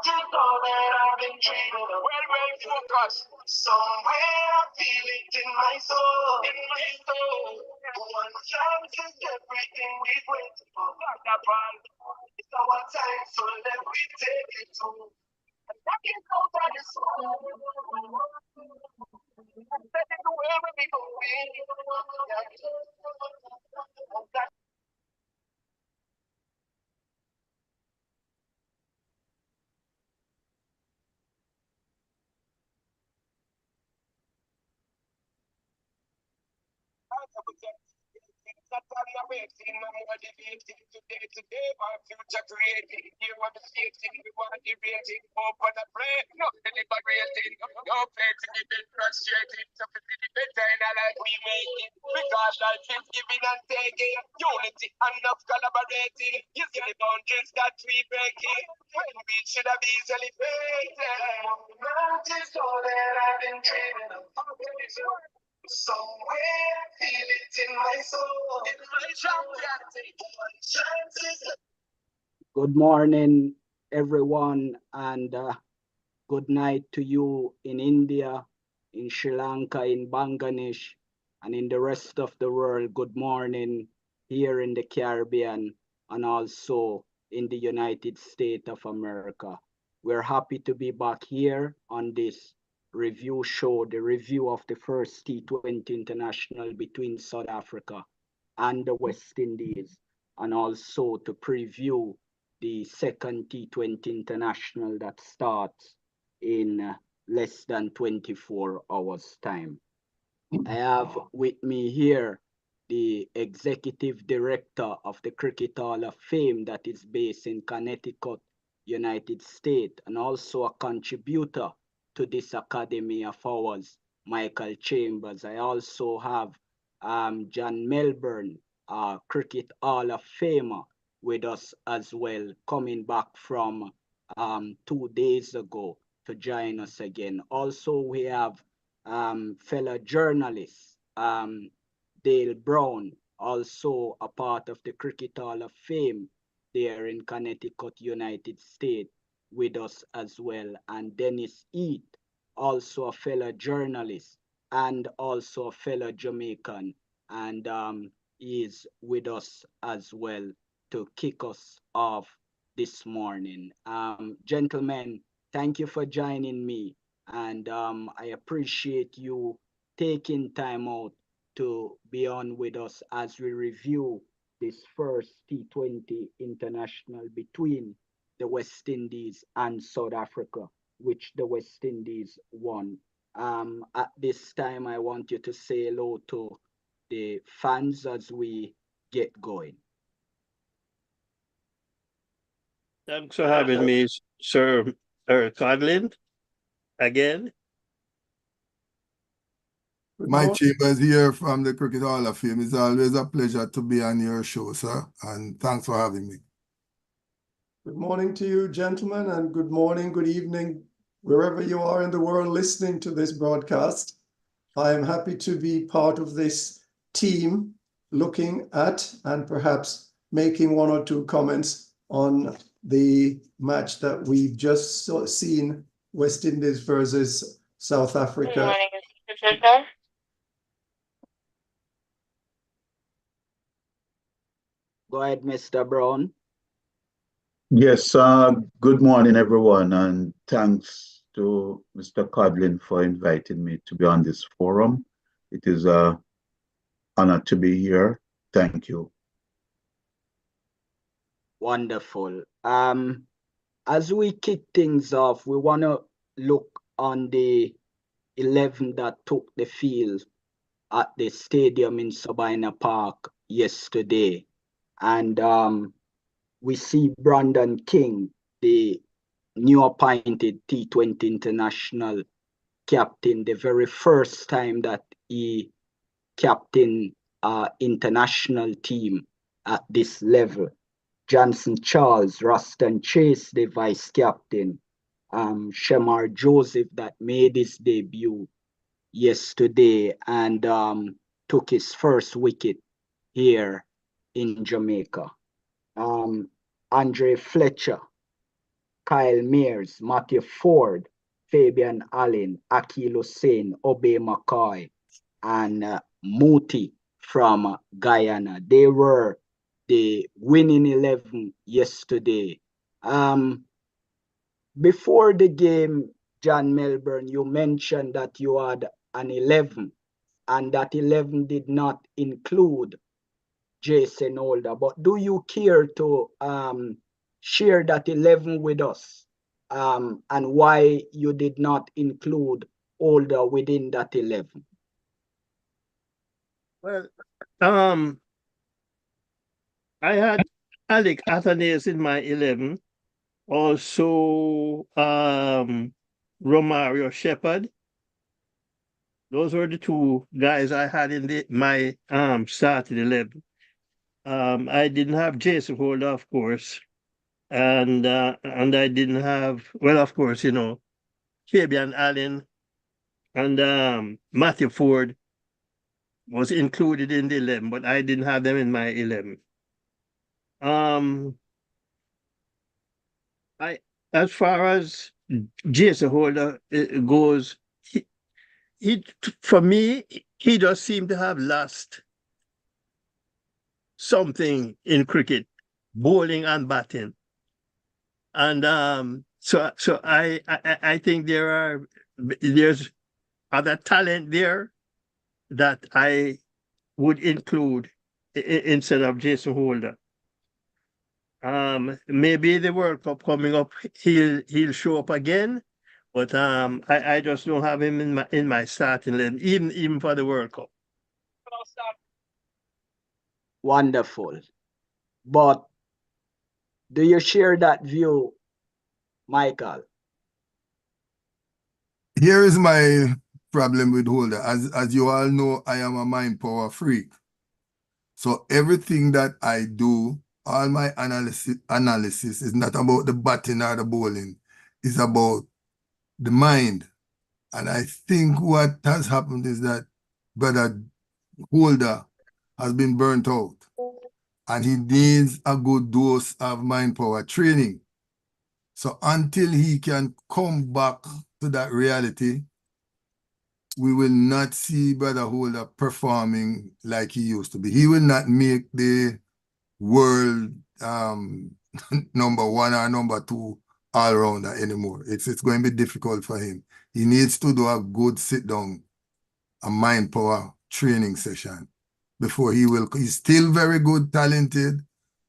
just know that I've been dreaming of well focused. Somewhere I feel it in my soul. In my soul. One chance is everything we've waited for. It's our time, so let me take it to. I can go by the soul. That is where we go. Natalia waiting, no more debating today, our future creating. Here what the skating, we want debating, open a pray, no deliberating, no faking, it been frustrating, so we be better in our life we make it, because life is giving and taking, unity and enough collaborating, you see the boundaries that we breaking, when we should have easily faded. Mountains all that I've been dreaming of. Somewhere I feel it in my soul. In my chances. Good morning, everyone, and good night to you in India, in Sri Lanka, in Bangladesh, and in the rest of the world. Good morning here in the Caribbean and also in the United States of America. We're happy to be back here on this review show, the review of the first T20 international between South Africa and the West Indies, and also to preview the second T20 international that starts in less than 24 hours time. I have with me here the executive director of the Cricket Hall of Fame that is based in Connecticut, United States, and also a contributor to this academy of ours, Michael Chambers. I also have John Melbourne, Cricket Hall of Famer, with us as well, coming back from 2 days ago to join us again. Also, we have fellow journalist Dale Brown, also a part of the Cricket Hall of Fame there in Connecticut, United States, with us as well. And Dennis Eat, also a fellow journalist and also a fellow Jamaican, and is with us as well to kick us off this morning. Gentlemen, thank you for joining me, and I appreciate you taking time out to be on with us as we review this first T20 international between the West Indies and South Africa, which the West Indies won. At this time, I want you to say hello to the fans as we get going. Thanks for having me, Sir Codlin, again. Mike Chambers here from the Cricket Hall of Fame. It's always a pleasure to be on your show, sir, and thanks for having me. Good morning to you, gentlemen, and good morning, good evening, wherever you are in the world listening to this broadcast. I am happy to be part of this team looking at and perhaps making one or two comments on the match that we've just seen, West Indies versus South Africa. Good morning, Mr. President. Go ahead, Mr. Brown. Yes, good morning, everyone, and thanks to Mr. Codlin for inviting me to be on this forum. It is an honor to be here. Thank you. Wonderful. As we kick things off, we want to look on the 11 that took the field at the stadium in Sabina Park yesterday. And we see Brandon King, the new appointed T20 international captain, the very first time that he captained international team at this level. Johnson Charles, Ruston Chase, the vice captain, Shemar Joseph that made his debut yesterday and took his first wicket here in Jamaica. Andre Fletcher, Kyle Mears, Matthew Ford, Fabian Allen, Akil Hussein, Obey McCoy, and Muti from Guyana. They were the winning 11 yesterday. Before the game, John Melbourne, you mentioned that you had an 11, and that 11 did not include Jason Holder. But do you care to share that 11 with us, and why you did not include Holder within that 11? Well, I had Alec Athanasis in my 11, also Romario Shepherd. Those were the two guys I had in my starting 11. I didn't have Jason Holder, of course, and I didn't have, well, of course, Fabian Allen and Matthew Ford was included in the 11, but I didn't have them in my 11. As far as Jason Holder goes, he for me, he just seemed to have lost something in cricket, bowling and batting. And so I think there's other talent there that I would include instead of Jason Holder. Maybe the World Cup coming up, he'll show up again, but I just don't have him in my starting line, even for the World Cup. Wonderful. But do you share that view, Michael? Here is my problem with Holder. As you all know, I am a mind power freak. So everything that I do, all my analysis is not about the batting or the bowling. It's about the mind. And I think what has happened is that Brother Holder has been burnt out. And he needs a good dose of mind power training. So until he can come back to that reality, we will not see Brother Holder performing like he used to be. He will not make the world number one or number two all-rounder anymore. It's going to be difficult for him. He needs to do a good sit-down, a mind power training session before he will. He's still very good, talented,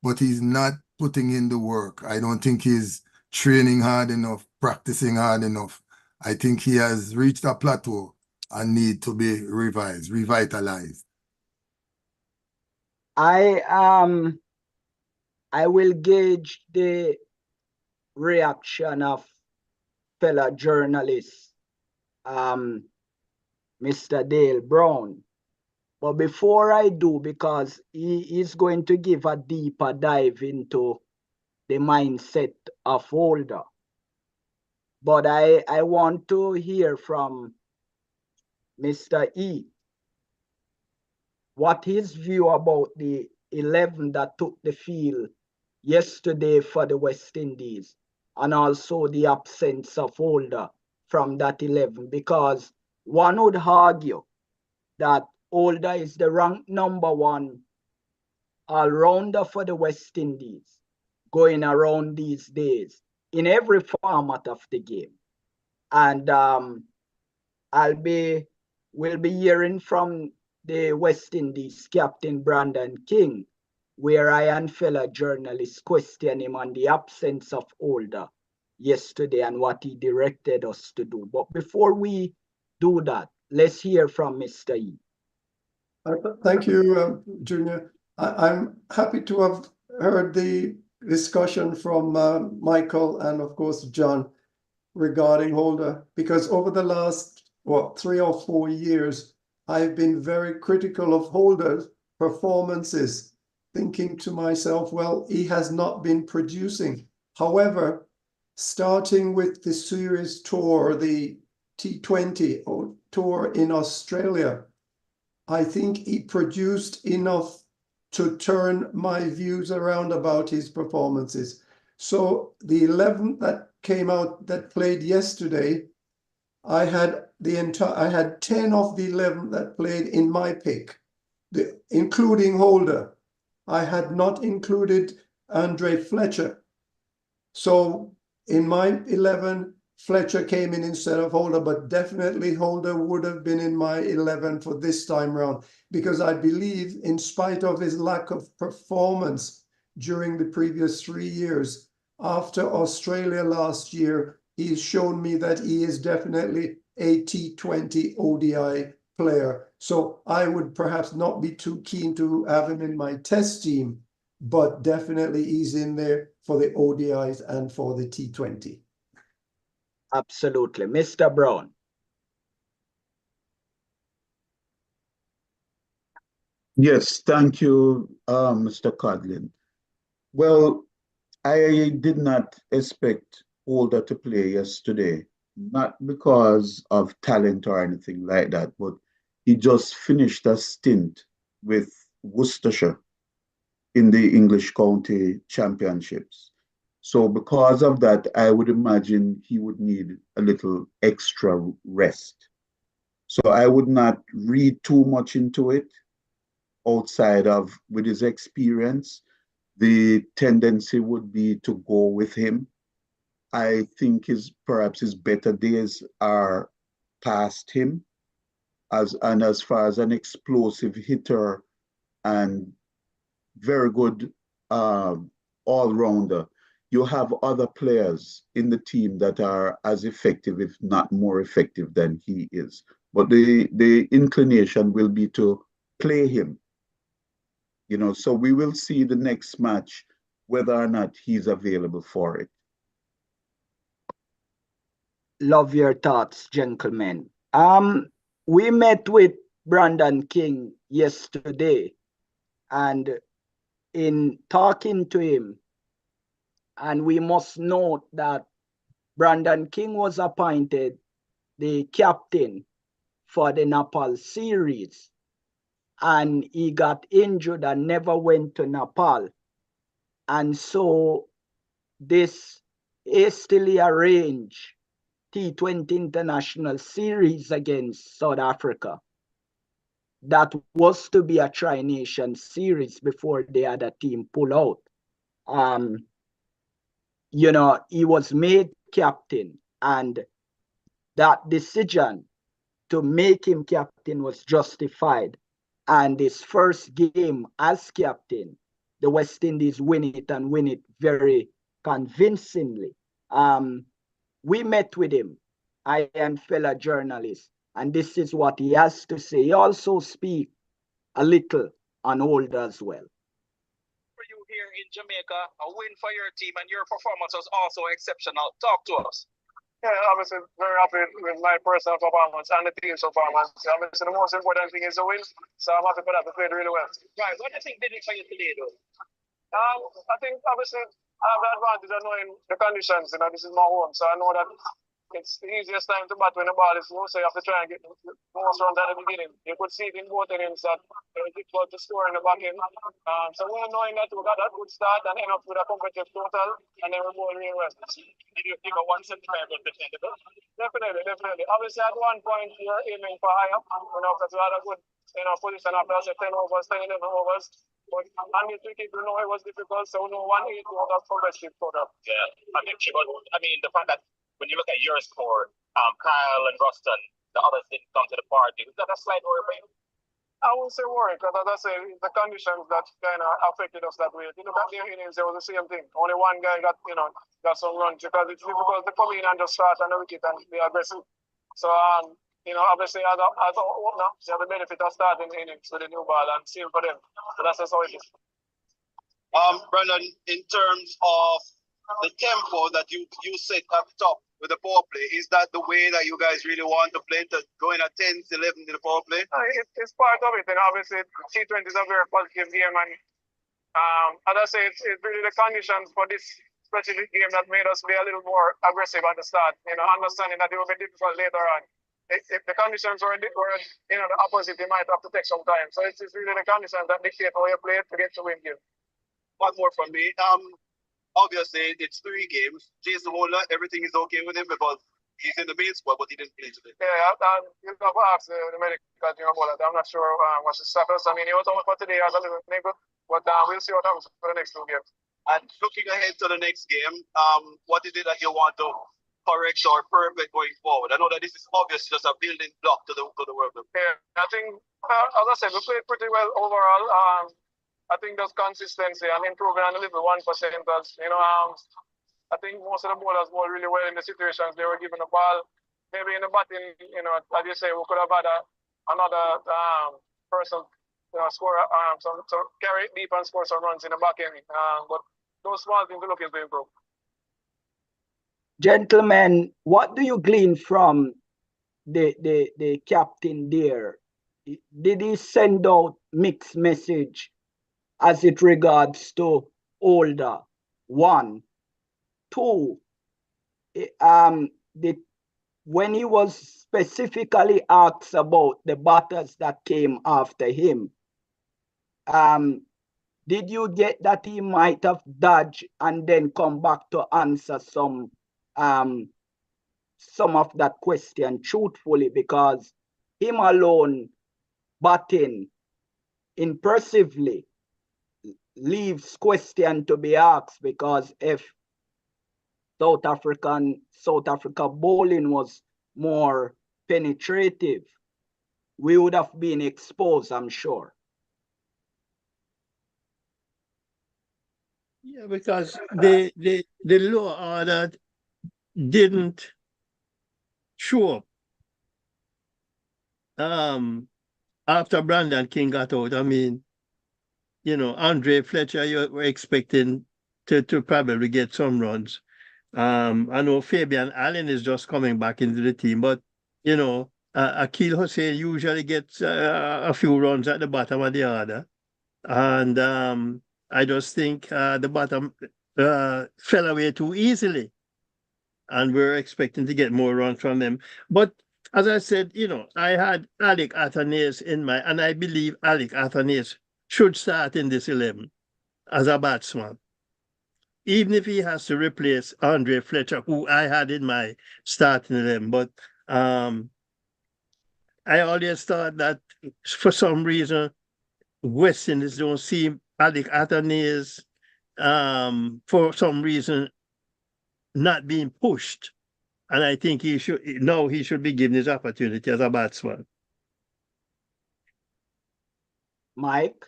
but he's not putting in the work. I don't think he's training hard enough, practicing hard enough. I think he has reached a plateau and need to be revitalized. I will gauge the reaction of fellow journalist, Mr. Dale Brown. But before I do, because he is going to give a deeper dive into the mindset of Holder. But I want to hear from Mr. E, what his view about the 11 that took the field yesterday for the West Indies, and also the absence of Holder from that 11, because one would argue that Holder is the ranked #1 all-rounder for the West Indies going around these days in every format of the game. And we'll be hearing from the West Indies captain Brandon King, where I and fellow journalists question him on the absence of Holder yesterday and what he directed us to do. But before we do that, let's hear from Mr. E. Thank you, Junior. I'm happy to have heard the discussion from Michael and, of course, John regarding Holder, because over the last, 3 or 4 years, I've been very critical of Holder's performances, thinking to myself, well, he has not been producing. However, starting with the series tour, the T20 tour in Australia, I think he produced enough to turn my views around about his performances. So the 11 that came out that played yesterday, I had 10 of the 11 that played in my pick, including Holder. I had not included Andre Fletcher. So in my 11, Fletcher came in instead of Holder, but definitely Holder would have been in my 11 for this time round, because I believe, in spite of his lack of performance during the previous 3 years, after Australia last year, he's shown me that he is definitely a T20 ODI player. So I would perhaps not be too keen to have him in my test team, but definitely he's in there for the ODIs and for the T20. Absolutely. Mr. Brown. Yes, thank you, Mr. Codlin. Well, I did not expect Holder to play yesterday, not because of talent or anything like that, but he just finished a stint with Worcestershire in the English County Championships. So because of that, I would imagine he would need a little extra rest. So I would not read too much into it outside of with his experience. The tendency would be to go with him. I think perhaps his better days are past him as far as an explosive hitter and very good all-rounder. You have other players in the team that are as effective, if not more effective than he is. But the inclination will be to play him. So we will see the next match whether or not he's available for it. Love your thoughts, gentlemen. We met with Brandon King yesterday, and in talking to him, and we must note that Brandon King was appointed the captain for the Nepal series, and he got injured and never went to Nepal. And so this hastily arranged T20 International Series against South Africa that was to be a Tri-Nation series before the other team pull out. He was made captain, and that decision to make him captain was justified. And his first game as captain, the West Indies win it and win it very convincingly. We met with him, I and fellow journalists, and this is what he has to say. He also speaks a little on Holder as well. For you here in Jamaica, a win for your team, and your performance was also exceptional. Talk to us. Yeah, obviously very happy with my personal performance and the team's performance. Obviously the most important thing is the win, so I'm happy for that. We played really well. Right, what do you think did it for you today, though? I think obviously I have the advantage of knowing the conditions. This is my home, so I know that it's the easiest time to bat when the ball is low, so you have to try and get the most runs at the beginning. You could see it in both innings that it was difficult to score in the back end. So we're knowing that we got that good start and end up with a competitive total, and then we bowled really well. Did you think a 175 was defendable? Definitely. Obviously, at one point, we were aiming for higher, because we had a good position after 10 overs, 10, 11 overs. But on this wicket, we know it was difficult, so we know 180 out of progressive total. Yeah, the fact that when you look at your score, Kyle and Ruston, the others didn't come to the party. Was that a slight worry for you? I wouldn't say worry, because as I say, the conditions that kind of affected us that way. You look at their innings, it was the same thing. Only one guy got some runs, because it's difficult to come in and just start on the wicket and be aggressive. So, obviously, as an opener, they have the benefit of starting innings with a new ball, and same for them. So that's just how it is. Brandon, in terms of the tempo that you set up top with the power play, is that the way that you guys really want to play, to go in at 10, 11 in the power play? It's part of it, and obviously T20 is a very positive game, and as I say, it's really the conditions for this specific game that made us be a little more aggressive at the start. Understanding that it will be difficult later on. If the conditions were the opposite, they might have to take some time. So it's really the conditions that dictate how you play to get to win game. One more from me. obviously it's 3 games. Jason Holder, everything is okay with him because he's in the main squad, but he didn't play today. Yeah, you have to ask the medical team about that. I'm not sure what's the status. I mean, he was out for today as a little niggle, but we'll see what happens for the next 2 games. And looking ahead to the next game, what is it that you want to correct or perfect going forward? I know that this is obviously just a building block to the World Cup. Yeah, I think, as I said, we played pretty well overall. I think there's consistency and improving on the little 1%. I think most of the bowlers bowled really well in the situations they were given the ball. Maybe in the batting, as you say, we could have had another person score carry it deep and score some runs in the back end. But those small things to look is to improve. Gentlemen, what do you glean from the captain there? Did he send out mixed message as it regards to older? 1, 2, when he was specifically asked about the batters that came after him, did you get that he might have dodged and then come back to answer some of that question truthfully, because him alone batting impressively leaves question to be asked, because if South Africa bowling was more penetrative, we would have been exposed, I'm sure. Yeah, because the law order didn't show up after Brandon King got out. I mean, Andre Fletcher, you were expecting to probably get some runs. I know Fabian Allen is just coming back into the team, but Akil Hussain usually gets a few runs at the bottom of the order, and I just think the bottom fell away too easily, and we're expecting to get more runs from them. But as I said, I had Alec Athanaze and I believe Alec Athanaze should start in this 11 as a batsman, even if he has to replace Andre Fletcher, who I had in my starting 11. But I always thought that for some reason, West Indies don't see Alec Athanaze for some reason not being pushed. And I think he should be given his opportunity as a batsman. Mike?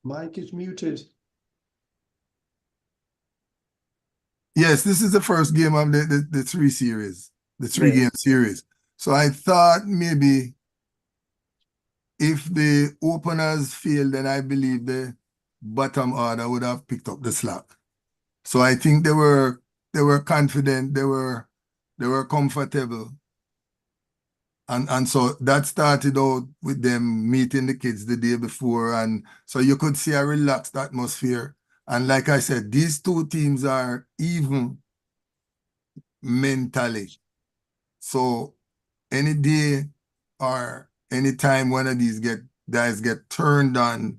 Mike is muted. Yes, this is the first game of the 3 series, the 3-game series. So I thought maybe if the openers failed, then I believe the bottom order would have picked up the slack. So I think they were confident, they were comfortable. And so that started out with them meeting the kids the day before, and so you could see a relaxed atmosphere. And like I said, these 2 teams are even mentally. So any day or any time one of these guys get turned on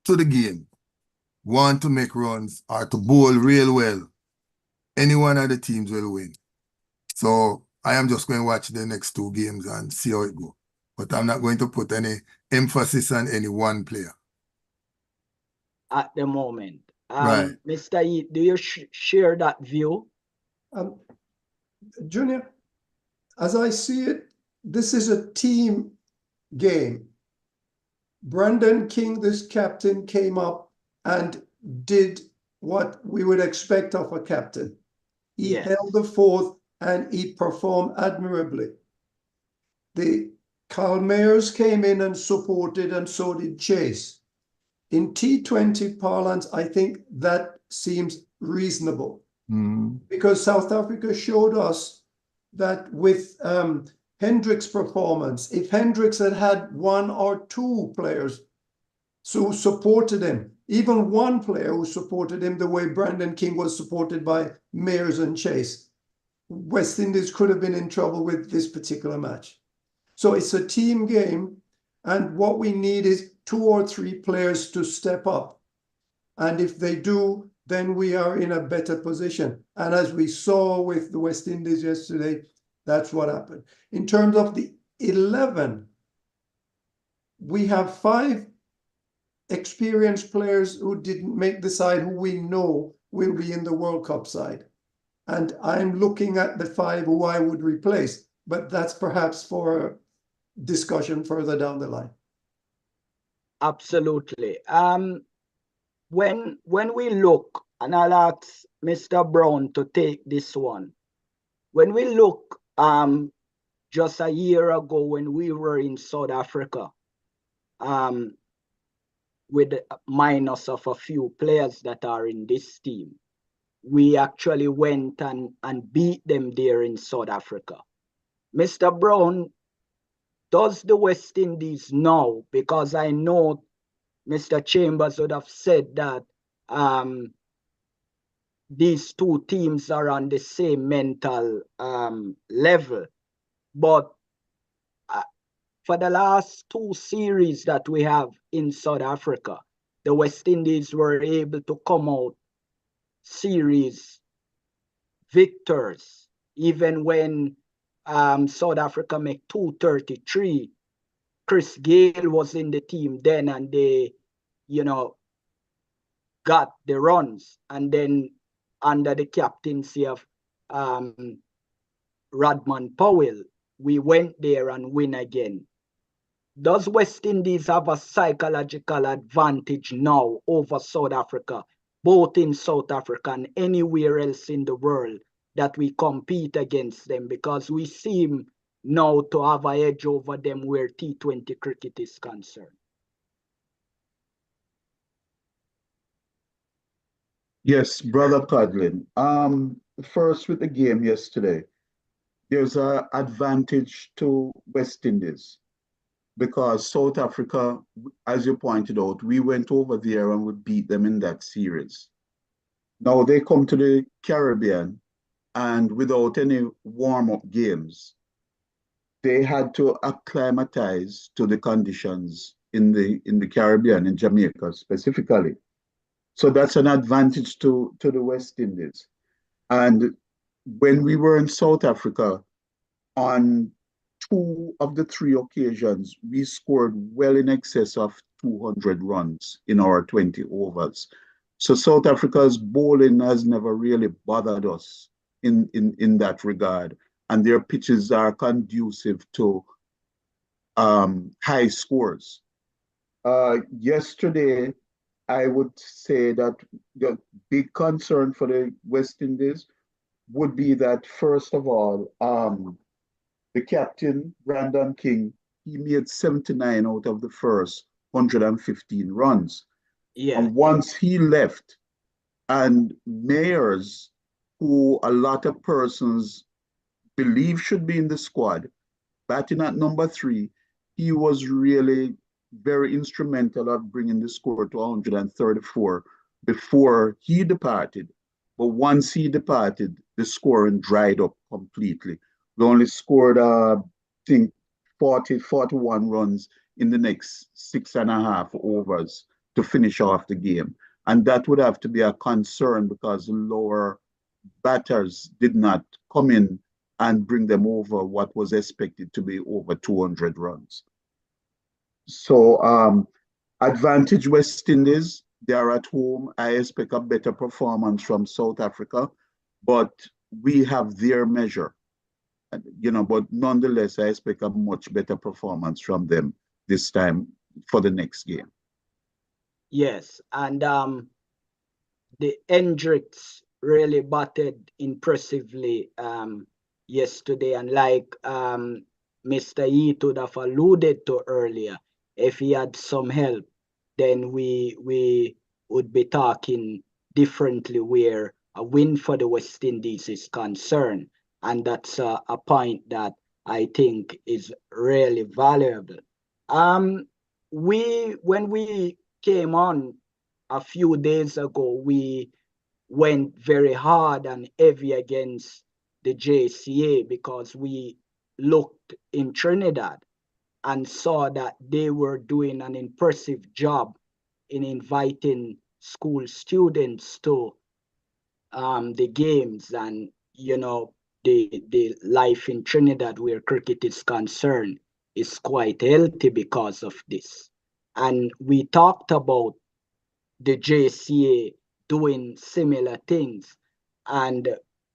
to the game, want to make runs or to bowl real well, any one of the teams will win. So I am just going to watch the next 2 games and see how it goes. But I'm not going to put any emphasis on any one player at the moment. Right. Mr. E, do you share that view? Junior, as I see it, this is a team game. Brandon King, this captain, came up and did what we would expect of a captain. He held the fort and he performed admirably. The Calmairs came in and supported, and so did Chase. In T20 parlance, I think that seems reasonable. Because South Africa showed us that with Hendricks' performance, if Hendricks had 1 or 2 players who supported him, even 1 player who supported him the way Brandon King was supported by Mears and Chase, West Indies could have been in trouble with this particular match. So it's a team game. And what we need is 2 or 3 players to step up. And if they do, then we are in a better position. And as we saw with the West Indies yesterday, that's what happened. In terms of the 11, we have 5 experienced players who didn't make the side who we know will be in the World Cup side. And I'm looking at the 5 who I would replace, but that's perhaps for discussion further down the line. Absolutely. When we look, and I'll ask Mr. Brown to take this one. When we look just a year ago when we were in South Africa, with the minus of a few players that are in this team, we actually went and beat them there in South Africa. Mr. Brown, does the West Indies now, because I know Mr. Chambers would have said that these two teams are on the same mental level, but for the last 2 series that we have in South Africa, the West Indies were able to come out series victors, even when South Africa made 233. Chris Gayle was in the team then, and they, got the runs. And then under the captaincy of Rodman Powell, we went there and win again. Does West Indies have a psychological advantage now over South Africa, both in South Africa and anywhere else in the world, that we compete against them? Because we seem now to have an edge over them where T20 cricket is concerned. Yes, Brother Codlin. First with the game yesterday, there's an advantage to West Indies because South Africa, as you pointed out, we went over there and we beat them in that series. Now they come to the Caribbean and without any warm-up games, they had to acclimatize to the conditions in the Caribbean, in Jamaica specifically. So that's an advantage to the West Indies. And when we were in South Africa, on 2 of the 3 occasions, we scored well in excess of 200 runs in our 20 overs. So South Africa's bowling has never really bothered us in that regard. And their pitches are conducive to high scores. Yesterday, I would say that the big concern for the West Indies would be that, first of all, the captain, Brandon King, he made 79 out of the first 115 runs. Yeah. And once he left, and Mayers, who a lot of persons believe should be in the squad, batting at number 3, he was really very instrumental of bringing the score to 134 before he departed. But once he departed, the scoring dried up completely. We only scored, I think, 41 runs in the next 6.5 overs to finish off the game. And that would have to be a concern because the lower batters did not come in and bring them over what was expected to be over 200 runs. So advantage West Indies, they are at home. I expect a better performance from South Africa, but we have their measure. But nonetheless, I expect a much better performance from them this time for the next game. Yes, and the Hendricks really batted impressively yesterday, and like Mr. Heath would have alluded to earlier, if he had some help, then we would be talking differently where a win for the West Indies is concerned. And that's a point that I think is really valuable. When we came on a few days ago, we went very hard and heavy against the JCA because we looked in Trinidad and saw that they were doing an impressive job in inviting school students to the games, and the life in Trinidad where cricket is concerned is quite healthy because of this. And we talked about the JCA doing similar things, and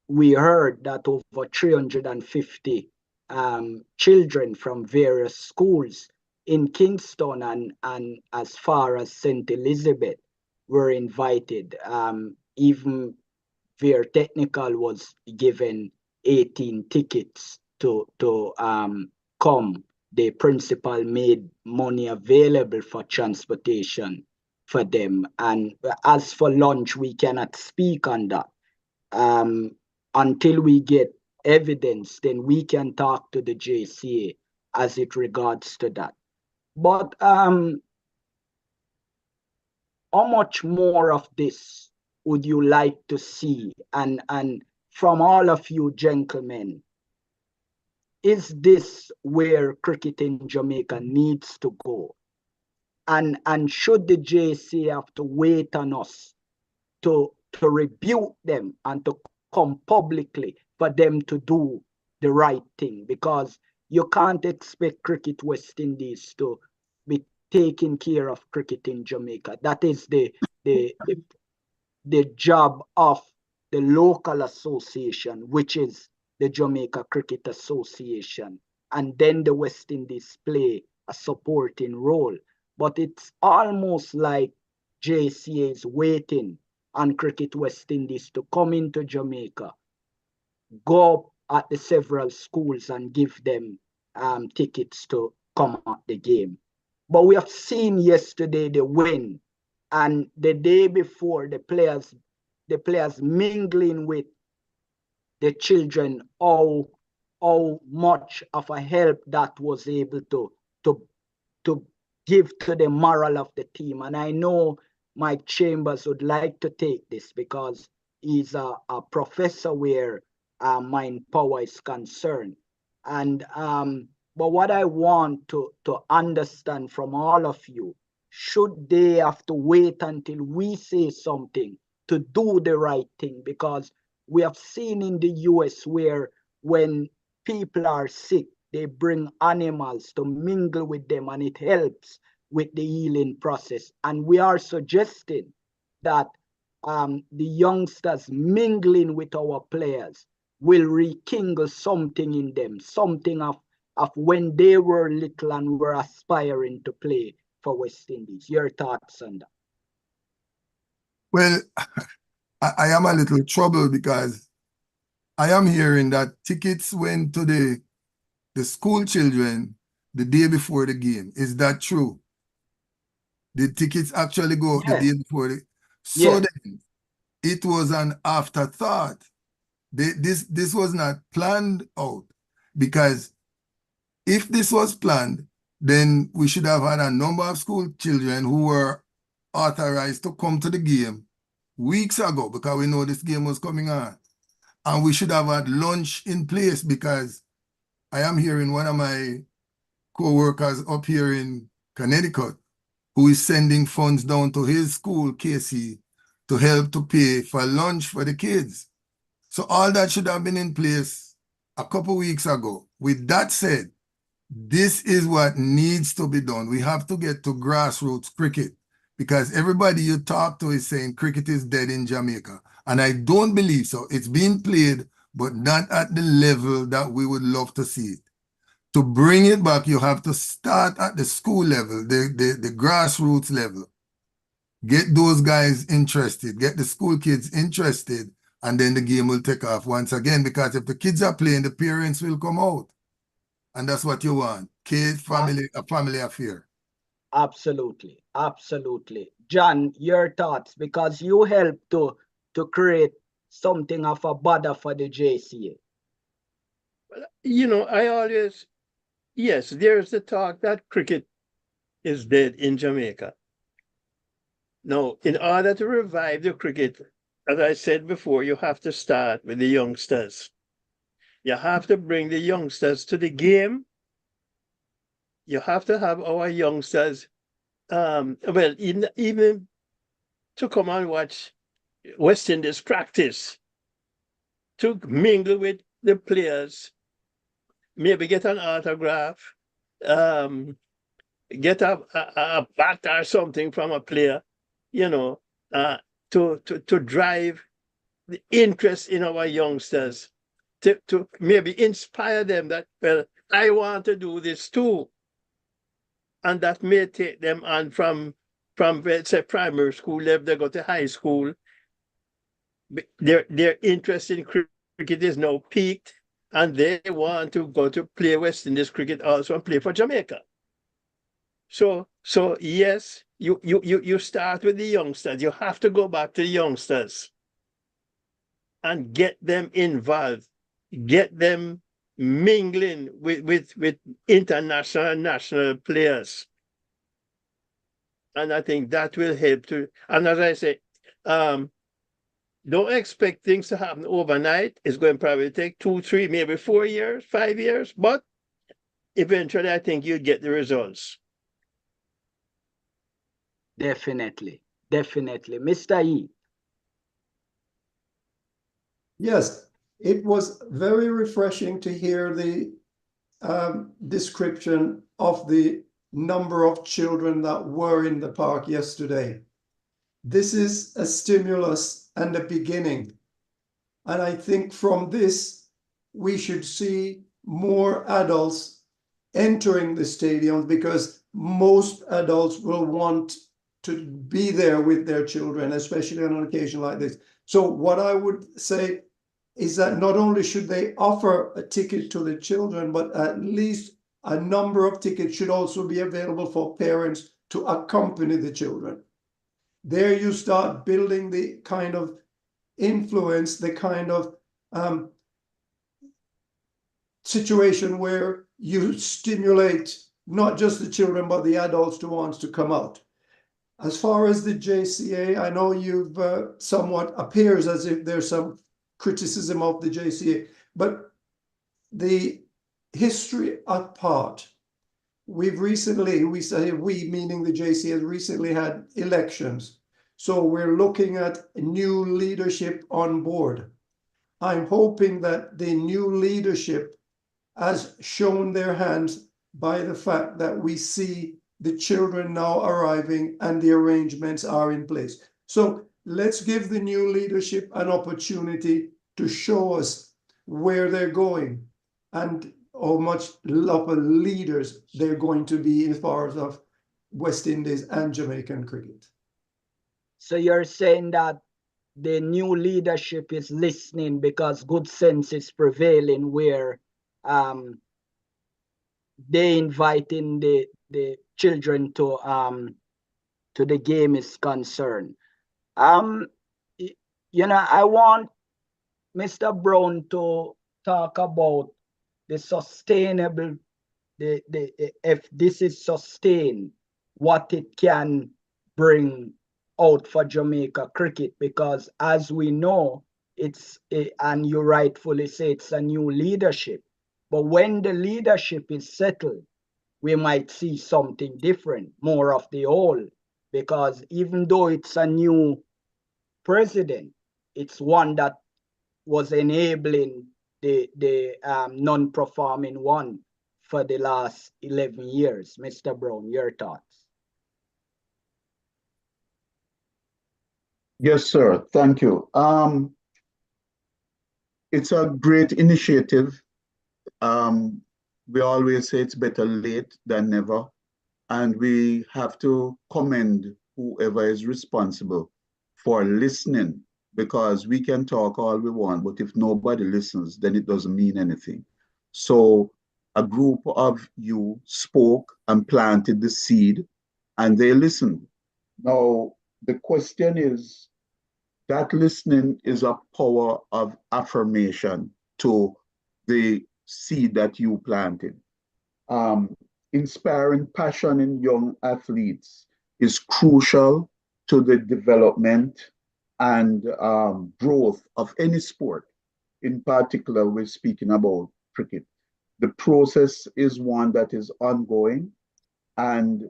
we heard that over 350 children from various schools in Kingston and as far as St. Elizabeth were invited. Even where technical was given 18 tickets to come. The principal made money available for transportation for them. And as for lunch, we cannot speak on that. Until we get evidence, then we can talk to the JCA as it regards to that. But how much more of this would you like to see? And from all of you gentlemen, is this where cricket in Jamaica needs to go? And should the JC have to wait on us to rebuke them and to come publicly for them to do the right thing? Because you can't expect Cricket West Indies to be taking care of cricket in Jamaica. That is the job of the local association, which is the Jamaica Cricket Association, and then the West Indies play a supporting role. But it's almost like JCA is waiting on Cricket West Indies to come into Jamaica, go up at the several schools and give them tickets to come at the game. But we have seen yesterday the win, and the day before the players mingling with the children, how much of a help that was able to give to the morale of the team. And I know Mike Chambers would like to take this because he's a professor where mind power is concerned. And but what I want to understand from all of you, should they have to wait until we say something to do the right thing? Because we have seen in the US where when people are sick, they bring animals to mingle with them and it helps with the healing process. And we are suggesting that the youngsters mingling with our players will rekindle something in them, something of when they were little and were aspiring to play for West Indies. Your thoughts on that? Well, I am a little troubled because I am hearing that tickets went to the school children the day before the game. Is that true? The tickets actually go the day before so then it was an afterthought. This was not planned out, because if this was planned, then we should have had a number of school children who were authorized to come to the game weeks ago, because we know this game was coming on. And we should have had lunch in place, because I am hearing one of my co-workers up here in Connecticut who is sending funds down to his school, KC, to help to pay for lunch for the kids. So all that should have been in place a couple weeks ago. With that said, this is what needs to be done. We have to get to grassroots cricket, because everybody you talk to is saying cricket is dead in Jamaica. And I don't believe so. It's being played, but not at the level that we would love to see it. To bring it back, you have to start at the school level, the grassroots level. Get those guys interested, get the school kids interested, and then the game will take off once again. Because if the kids are playing, the parents will come out. And that's what you want. Kids, family, a family affair. Absolutely. Absolutely. John, your thoughts, because you helped to create something of a bother for the JCA. You know, I always, yes, there's the talk that cricket is dead in Jamaica. Now, in order to revive the cricket, as I said before, you have to start with the youngsters. You have to bring the youngsters to the game You have to have our youngsters, well, even to come and watch West Indies practice, to mingle with the players, maybe get an autograph, um, get a bat or something from a player, you know, to drive the interest in our youngsters, to maybe inspire them that, well, I want to do this too. And that may take them on from let's say primary school level, they go to high school. Their interest in cricket is now peaked, and they want to go to play West Indies cricket also and play for Jamaica. So yes, you start with the youngsters. You have to go back to the youngsters and get them involved, get them mingling with international and national players. And I think that will help to, and as I say, don't expect things to happen overnight. It's going to probably take 2, 3, maybe 4 years, 5 years, but eventually I think you'll get the results. Definitely. Mr. E. Yes, it was very refreshing to hear the description of the number of children that were in the park yesterday. This is a stimulus and a beginning. And I think from this, we should see more adults entering the stadiums, because most adults will want to be there with their children, especially on an occasion like this. So what I would say is that not only should they offer a ticket to the children, but at least a number of tickets should also be available for parents to accompany the children. There you start building the kind of influence, the kind of situation where you stimulate not just the children, but the adults to want to come out. As far as the JCA, I know you've somewhat appears as if there's some criticism of the JCA, but the history apart, we say we meaning the JCA, has recently had elections. So we're looking at new leadership on board. I'm hoping that the new leadership has shown their hands by the fact that we see the children now arriving and the arrangements are in place. So let's give the new leadership an opportunity to show us where they're going and how much of a leaders they're going to be as far as of West Indies and Jamaican cricket. So you're saying that the new leadership is listening because good sense is prevailing, where they inviting the children to the game is concerned. I want Mr. Brown to talk about the sustainable, if this is sustained, what it can bring out for Jamaica cricket, because as we know, and you rightfully say it's a new leadership, but when the leadership is settled, we might see something different, more of the old, because even though it's a new president, it's one that was enabling the non-performing one for the last 11 years. Mr. Brown, your thoughts? Yes, sir. Thank you. It's a great initiative. We always say it's better late than never. And we have to commend whoever is responsible for listening, because we can talk all we want, but if nobody listens, then it doesn't mean anything. So a group of you spoke and planted the seed, and they listened. Now, the question is, that listening is a power of affirmation to the seed that you planted. Inspiring passion in young athletes is crucial to the development and growth of any sport. In particular, we're speaking about cricket. The process is one that is ongoing, and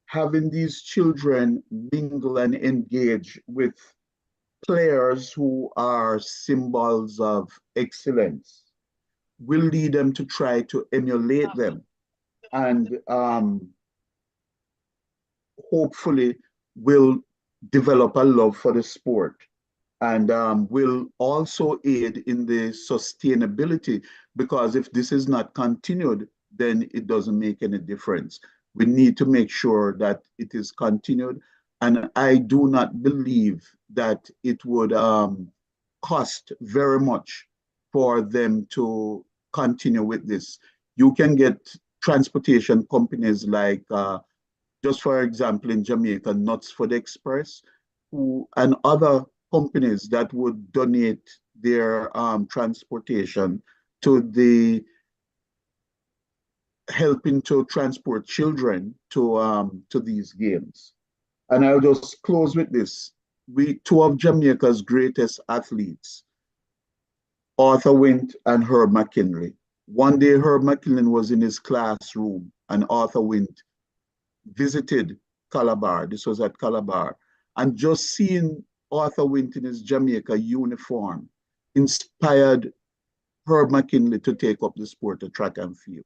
having these children mingle and engage with players who are symbols of excellence will lead them to try to emulate them and hopefully will develop a love for the sport and will also aid in the sustainability, because if this is not continued, then it doesn't make any difference. We need to make sure that it is continued. And I do not believe that it would cost very much for them to continue with this. You can get transportation companies like just for example, in Jamaica, Nuts for the Express, who and other companies that would donate their transportation to the helping to transport children to these games. And I'll just close with this. Two of Jamaica's greatest athletes, Arthur Wint and Herb McKinley. One day, Herb McKinley was in his classroom, and Arthur Wint visited Calabar. This was at Calabar. And just seeing Arthur Wint in his Jamaica uniform inspired Herb McKinley to take up the sport of track and field.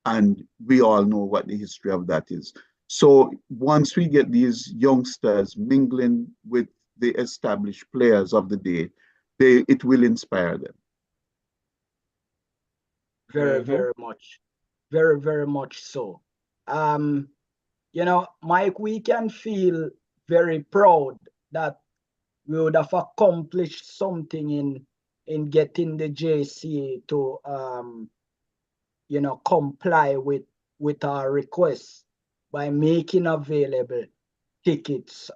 And we all know what the history of that is. So once we get these youngsters mingling with the established players of the day, it will inspire them. Very, very much. Very, very much so. You know, Mike, we can feel very proud that we would have accomplished something in getting the JCA to you know, comply with our requests by making available tickets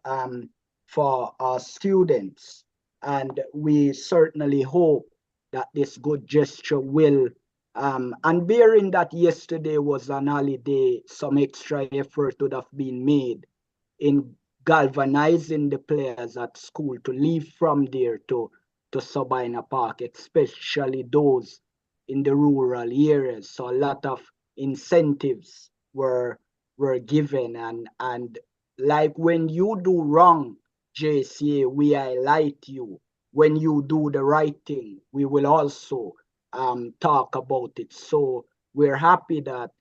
for our students. And we certainly hope that this good gesture will and bearing that yesterday was an holiday, some extra effort would have been made in galvanizing the players at school to leave from there to Sabina Park, especially those in the rural areas. So a lot of incentives were given, and like when you do wrong, JCA, we highlight you. When you do the right thing, we will also talk about it. So we're happy that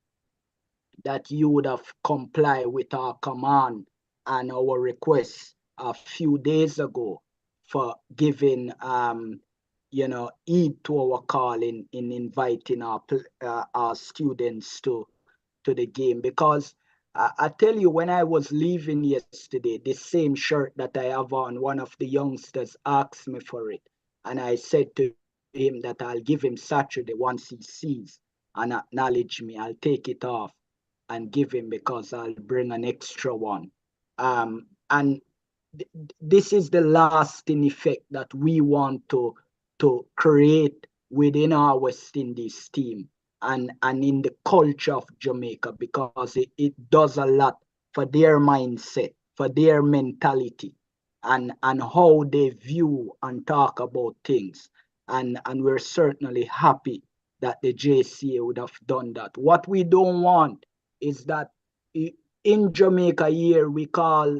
you would have complied with our command and our request a few days ago for giving you know, heed to our call in inviting our students to the game. Because I tell you, when I was leaving yesterday, the same shirt that I have on, one of the youngsters asked me for it, and I said to him that I'll give him Saturday once he sees and acknowledge me. I'll take it off and give him, because I'll bring an extra one. And this is the lasting effect that we want to create within our West Indies team and in the culture of Jamaica, because it does a lot for their mindset, for their mentality, and how they view and talk about things. And we're certainly happy that the JCA would have done that. What we don't want is that in Jamaica here, we call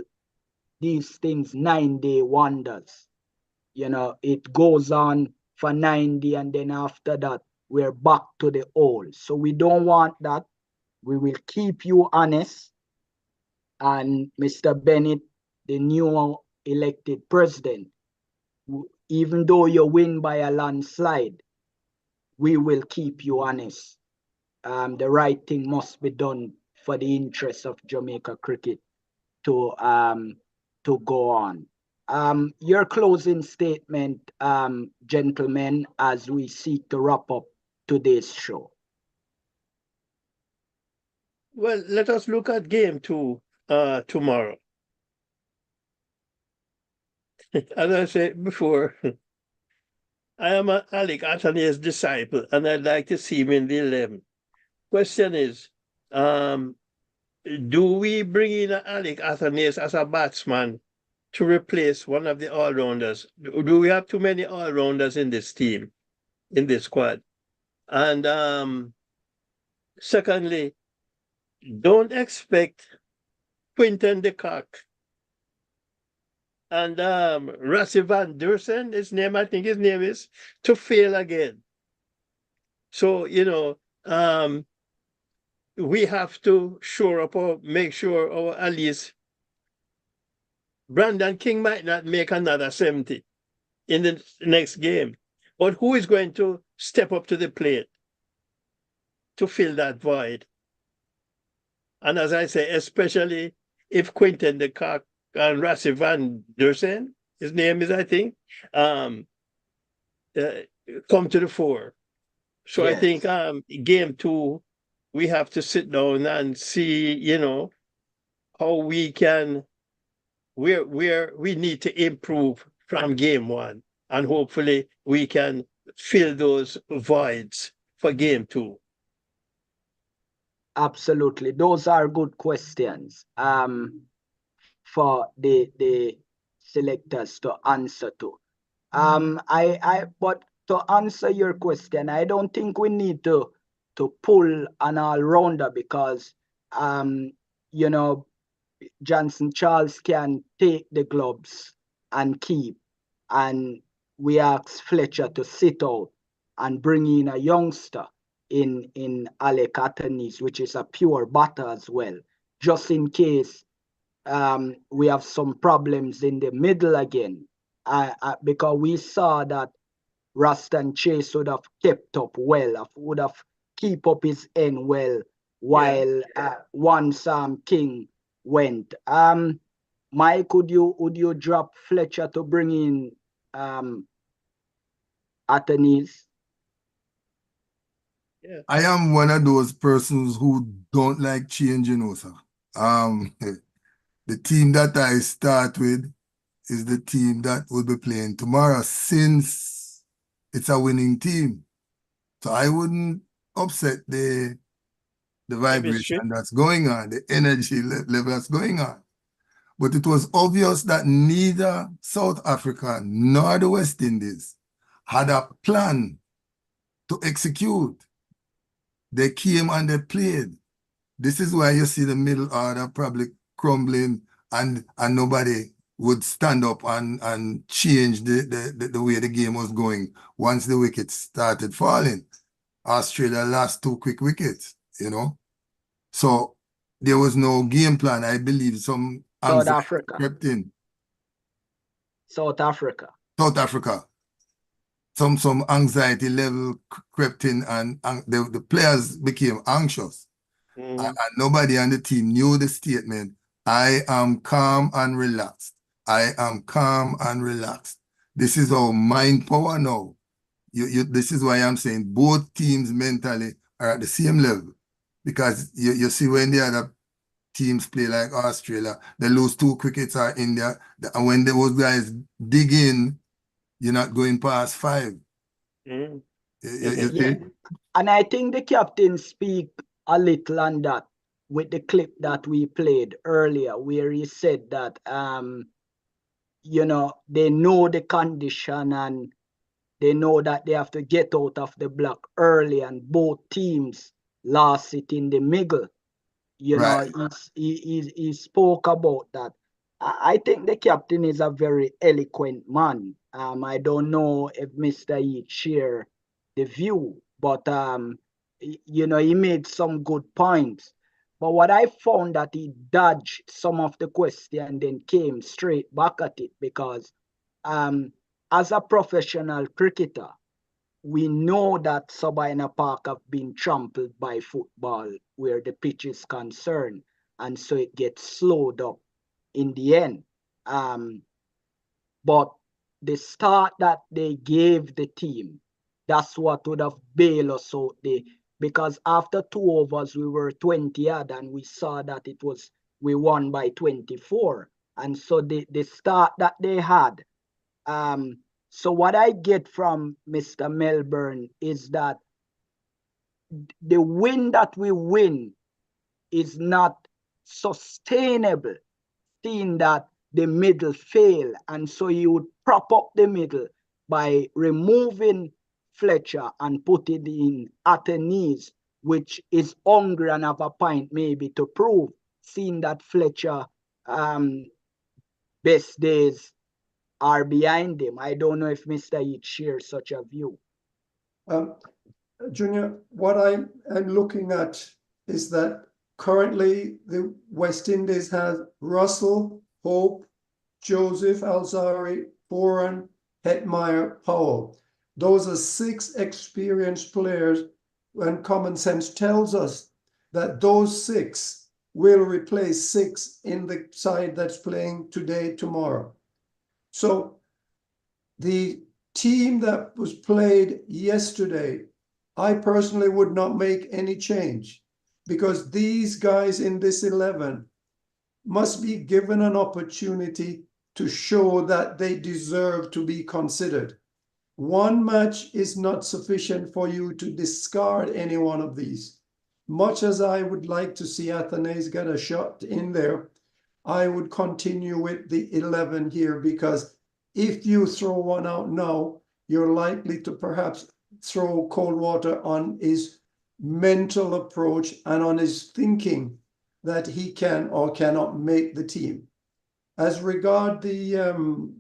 these things 9-day wonders. You know, it goes on for 90, and then after that, we're back to the old. So we don't want that. We will keep you honest. And Mr. Bennett, the new elected president, even though you win by a landslide, we will keep you honest. The right thing must be done for the interest of Jamaica cricket to go on. Your closing statement, gentlemen, as we seek to wrap up today's show. Well, let us look at game 2 tomorrow. As I said before, I am Alec Athana's disciple, and I'd like to see him in the 11. Question is, do we bring in Alec Athana's as a batsman to replace one of the all-rounders? Do we have too many all-rounders in this team, in this squad? And secondly, don't expect Quinton de Kock and Rassi van Dursen, I think his name is, to fail again. So, we have to shore up or make sure our at least Brandon King might not make another 70 in the next game. But who is going to step up to the plate to fill that void? And as I say, especially if Quinton de Kock and Rassi van Dursen, his name is, I think, um, uh, come to the fore. So I think game 2, we have to sit down and see, how we can, where we need to improve from game 1. And hopefully we can fill those voids for game 2. Absolutely. Those are good questions for the selectors to answer to. But to answer your question, I don't think we need to pull an all-rounder because Johnson Charles can take the gloves and keep, and we ask Fletcher to sit out and bring in a youngster in Alec Atenis, which is a pure batter as well, just in case we have some problems in the middle again, because we saw that Raston Chase would have kept up well, would have keep up his end well, while once King went. Mike, would you drop Fletcher to bring in Atenis? Yeah. I am one of those persons who don't like change, sir. The team that I start with is the team that will be playing tomorrow, since it's a winning team. So I wouldn't upset the vibration that's going on, the energy level that's going on. But it was obvious that neither South Africa nor the West Indies had a plan to execute. They came and they played. This is why you see the middle order probably crumbling, and nobody would stand up and change the way the game was going once the wickets started falling. Australia lost 2 quick wickets, So there was no game plan. I believe some South Africa. crept in. South Africa. South Africa. Some anxiety level crept in, and the players became anxious. And nobody on the team knew the statement, "I am calm and relaxed. I am calm and relaxed." This is our mind power now. This is why I'm saying both teams mentally are at the same level. Because you see when the other teams play like Australia, they lose 2 wickets, or India, and when those guys dig in, you're not going past 5. You see? And I think the captain speak a little on that with the clip that we played earlier, where he said that they know the condition and they know that they have to get out of the block early, and both teams lost it in the middle. He spoke about that. I think the captain is a very eloquent man. I don't know if Mr. Eid share the view, but he made some good points. But what I found that he dodged some of the question and then came straight back at it, because as a professional cricketer, we know that Sabina Park have been trampled by football where the pitch is concerned, and so it gets slowed up in the end. But the start that they gave the team, that's what would have bailed us out there, because after 2 overs we were 20 odd, and we saw that we won by 24, and so the start that they had. So what I get from Mr. Melbourne is that the win that we win is not sustainable, seeing that the middle fail. And so you would prop up the middle by removing Fletcher and putting in Atenis which is hungry and have a point maybe to prove, seeing that Fletcher best days are behind him. I don't know if Mr. Heath shares such a view. Junior, what I'm looking at is that currently the West Indies has Russell, Hope, Joseph, Alzari, Foran, Hetmeyer, Powell. Those are 6 experienced players, and common sense tells us that those 6 will replace 6 in the side that's playing today, tomorrow. So the team that was played yesterday, I personally would not make any change, because these guys in this 11 must be given an opportunity to show that they deserve to be considered. One match is not sufficient for you to discard any one of these. Much as I would like to see Athanaze get a shot in there, I would continue with the 11 here, because if you throw one out now, you're likely to perhaps throw cold water on his mental approach and on his thinking that he can or cannot make the team. As regard the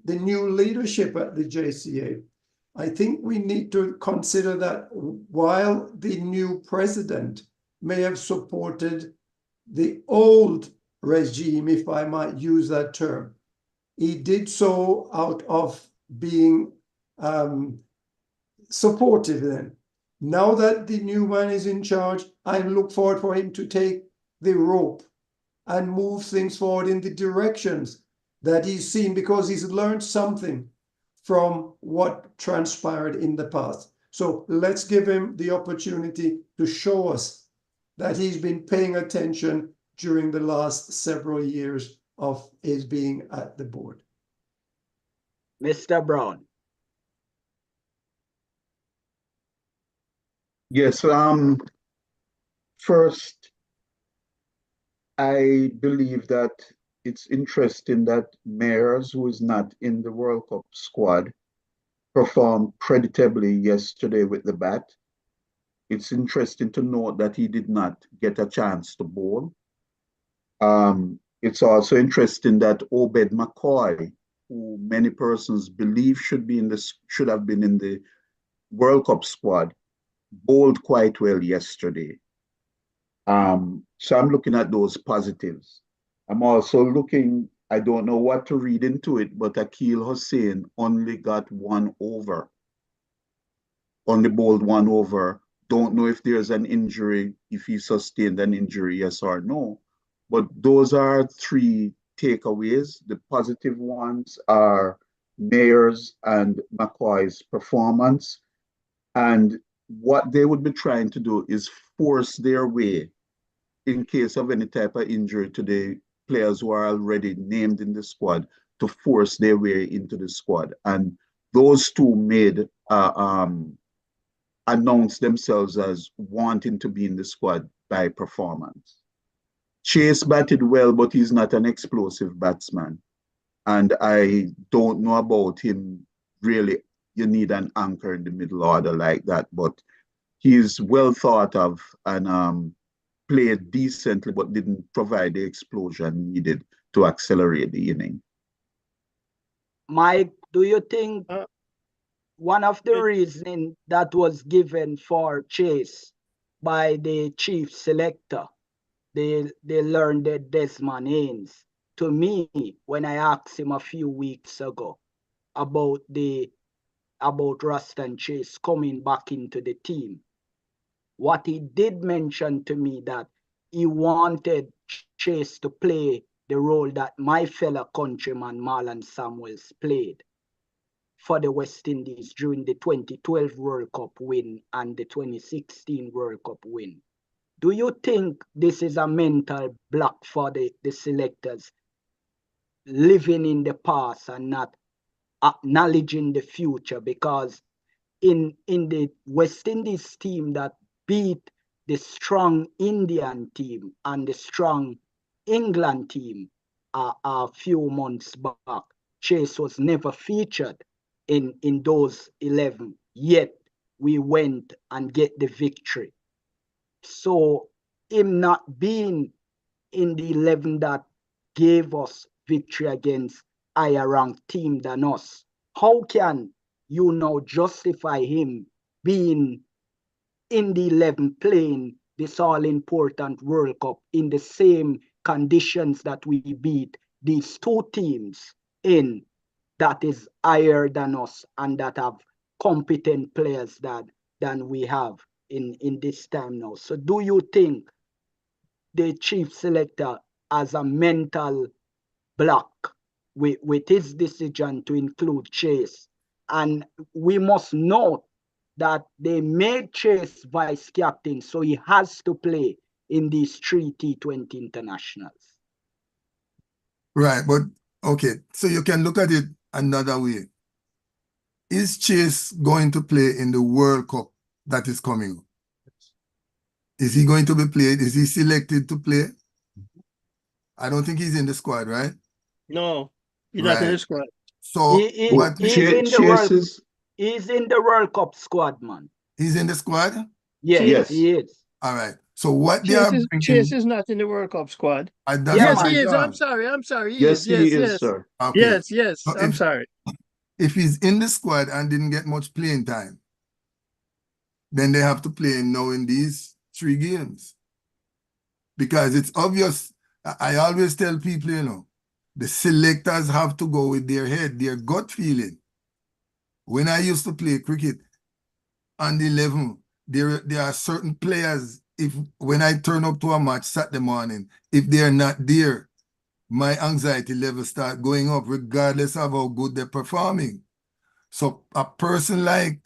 new leadership at the JCA, I think we need to consider that while the new president may have supported the old regime, if I might use that term, he did so out of being supportive then. Now that the new man is in charge, I look forward for him to take the rope and move things forward in the directions that he's seen, because he's learned something from what transpired in the past. So let's give him the opportunity to show us that he's been paying attention during the last several years of his being at the board. Mr. Brown. Yes, first, I believe that it's interesting that Mayers, who is not in the World Cup squad, performed creditably yesterday with the bat. It's interesting to note that he did not get a chance to bowl. It's also interesting that Obed McCoy, who many persons believe should have been in the World Cup squad, bowled quite well yesterday. So I'm looking at those positives. I'm also looking, I don't know what to read into it, but Akil Hussain only got 1 over. Only bowled 1 over. Don't know if there's an injury, if he sustained an injury, yes or no. But those are 3 takeaways. The positive ones are Mayers and McCoy's performance. And what they would be trying to do is force their way, in case of any type of injury to the players who are already named in the squad, to force their way into the squad. And those 2 made announced themselves as wanting to be in the squad by performance. Chase batted well, but he's not an explosive batsman. And I don't know about him really. You need an anchor in the middle order like that, but he's well thought of and played decently, but didn't provide the explosion needed to accelerate the inning. Mike, do you think one of the reasons that was given for Chase by the chief selector, they learned that Desmond Haynes, to me, when I asked him a few weeks ago about Ruston Chase coming back into the team, what he did mention to me that he wanted Chase to play the role that my fellow countryman Marlon Samuels played for the West Indies during the 2012 World Cup win and the 2016 World Cup win. Do you think this is a mental block for the selectors, living in the past and not acknowledging the future? Because in the West Indies team that beat the strong Indian team and the strong England team a few months back, Chase was never featured in those 11, yet we went and get the victory. So him not being in the 11 that gave us victory against higher ranked team than us, how can you now justify him being in the 11 playing this all important World Cup in the same conditions that we beat these two teams in, that is higher than us and that have competent players than we have in this time now? So do you think the chief selector has a mental block with his decision to include Chase? And we must note that they made Chase vice captain, so he has to play in these three T20 internationals. Right, but okay, so you can look at it another way. Is Chase going to play in the World Cup that is coming up? Is he going to be played? Is he selected to play? I don't think he's in the squad, right? No, he's not in the squad. So what? He's in the World Cup squad, man. He's in the squad? Yes, he is. All right. So what they are bringing... Chase is not in the World Cup squad. Yeah, yes, he is. I'm sorry. He is. Yes, he is, sir. Okay. Yes. So I'm sorry. If he's in the squad and didn't get much playing time, then they have to play him now in these 3 games. Because it's obvious. I always tell people, you know, the selectors have to go with their head, their gut feeling. When I used to play cricket on the 11, there are certain players, when I turn up to a match Saturday morning, if they're not there, my anxiety level start going up regardless of how good they're performing. So a person like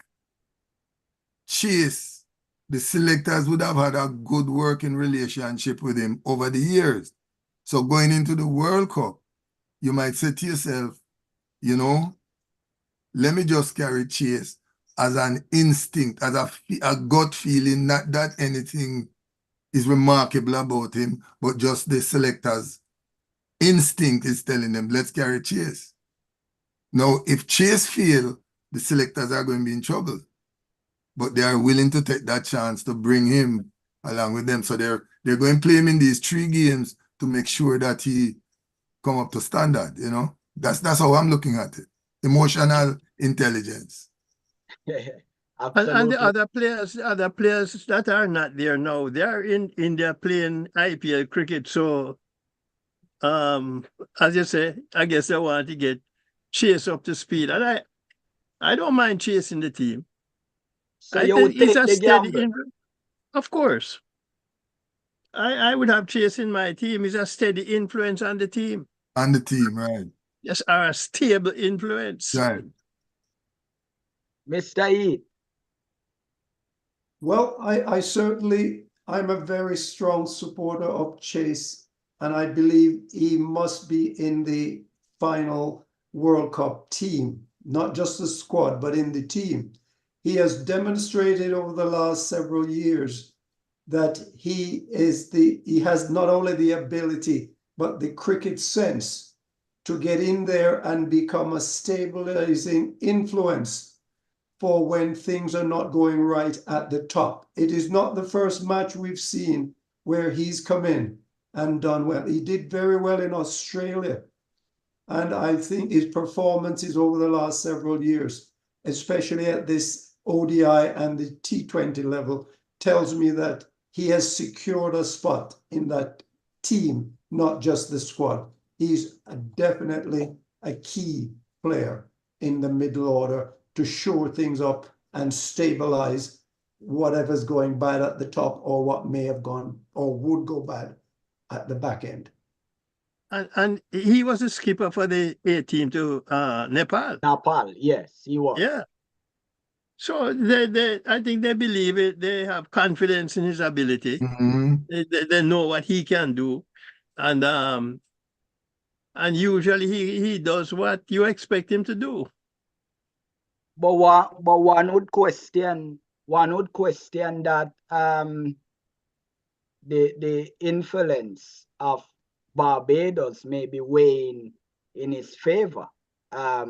Chase, the selectors would have had a good working relationship with him over the years. So going into the World Cup, you might say to yourself, you know, let me just carry Chase as an instinct, as a gut feeling, not that anything is remarkable about him, but just the selector's instinct is telling them, let's carry Chase. Now, if Chase fail, the selectors are going to be in trouble. But they are willing to take that chance to bring him along with them. So they're going to play him in these 3 games to make sure that he come up to standard, you know. That's how I'm looking at it. Emotional intelligence. And the other players that are not there now, they are in India playing IPL cricket. So as you say, I guess they want to get Chase up to speed. And I don't mind chasing the team. So you would take the gamble? Of course. I would have Chase in my team. He's a steady influence on the team. On the team, right. Yes, a stable influence. Right. Mr. E. Well, I'm a very strong supporter of Chase, and I believe he must be in the final World Cup team, not just the squad, but in the team. He has demonstrated over the last several years that he has not only the ability, but the cricket sense to get in there and become a stabilizing influence for when things are not going right at the top. It is not the first match we've seen where he's come in and done well. He did very well in Australia. And I think his performances over the last several years, especially at this ODI and the T20 level, tells me that he has secured a spot in that team, not just the squad. He's definitely a key player in the middle order to shore things up and stabilize whatever's going bad at the top or what may have gone or would go bad at the back end. And he was a skipper for the A team to Nepal. Nepal, yes, he was. Yeah. So I think they believe it. They have confidence in his ability. Mm-hmm. They know what he can do, and usually he does what you expect him to do. But one would question that the influence of Barbados may be weighing in his favor. I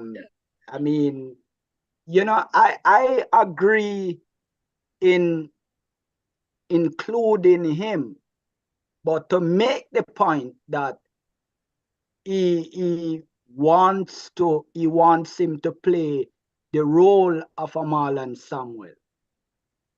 mean, you know, I agree in including him, but to make the point that he wants him to play the role of a Marlon Samuel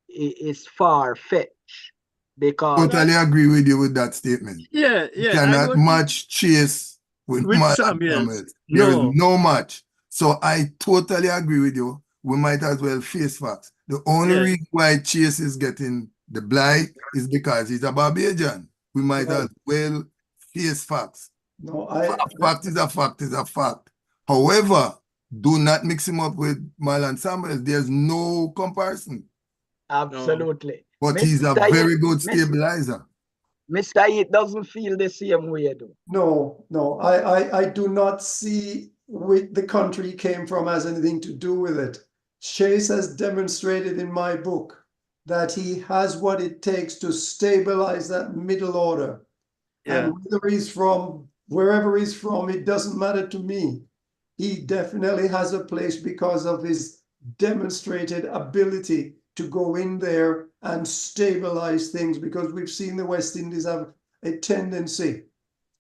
is far-fetched because Totally agree with you with that statement. Yeah, You yeah. I cannot don't think match Chase with with Marlon Samuels. Samuels. There is No. no match. So I totally agree with you. We might as well face facts. The only Yeah. reason why Chase is getting the blight is because he's a Barbadian. We might as well face facts. No, A fact is a fact is a fact. However, do not mix him up with Marlon Samuels. There's no comparison. absolutely. But he's a very good stabilizer. Mr. Heath doesn't feel the same way though. No, I do not see with the country he came from has anything to do with it. Chase has demonstrated in my book that he has what it takes to stabilize that middle order. Yeah. And whether he's from wherever he's from, it doesn't matter to me. He definitely has a place because of his demonstrated ability to go in there and stabilize things, because we've seen the West Indies have a tendency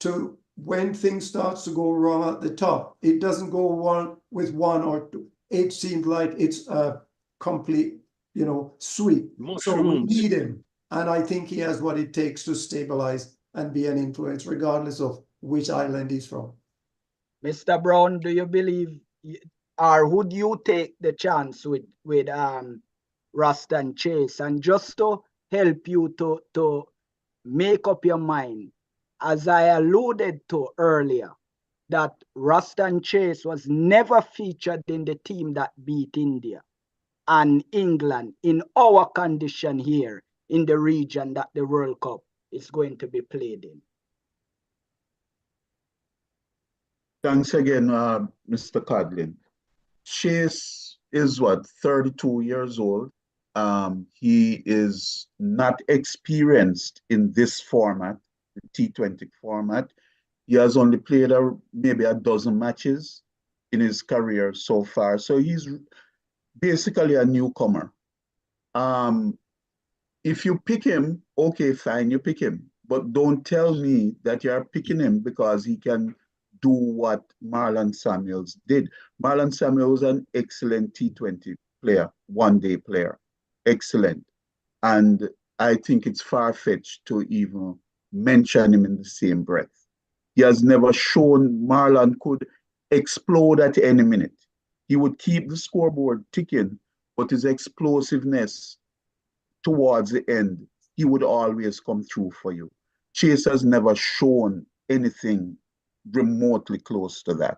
to, when things starts to go wrong at the top, it doesn't go with one or two. It seems like it's a complete, sweep. So we Mushrooms. need him. And I think he has what it takes to stabilize and be an influence, regardless of which island he's from. Mr. Brown, do you believe, or would you take the chance with Ruston Chase? And just to help you to make up your mind, as I alluded to earlier, that Ruston Chase was never featured in the team that beat India and England in our condition here in the region that the World Cup is going to be played in. Thanks again, Mr. Codlin. Chase is what, 32 years old. He is not experienced in this format, the T20 format. He has only played maybe a dozen matches in his career so far. So he's basically a newcomer. If you pick him, okay, fine, you pick him. But don't tell me that you're picking him because he can do what Marlon Samuels did. Marlon Samuels was an excellent T20 player, one-day player. Excellent. And I think it's far-fetched to even mention him in the same breath. He has never shown Marlon could explode at any minute. He would keep the scoreboard ticking, but his explosiveness towards the end, he would always come through for you. Chase has never shown anything remotely close to that.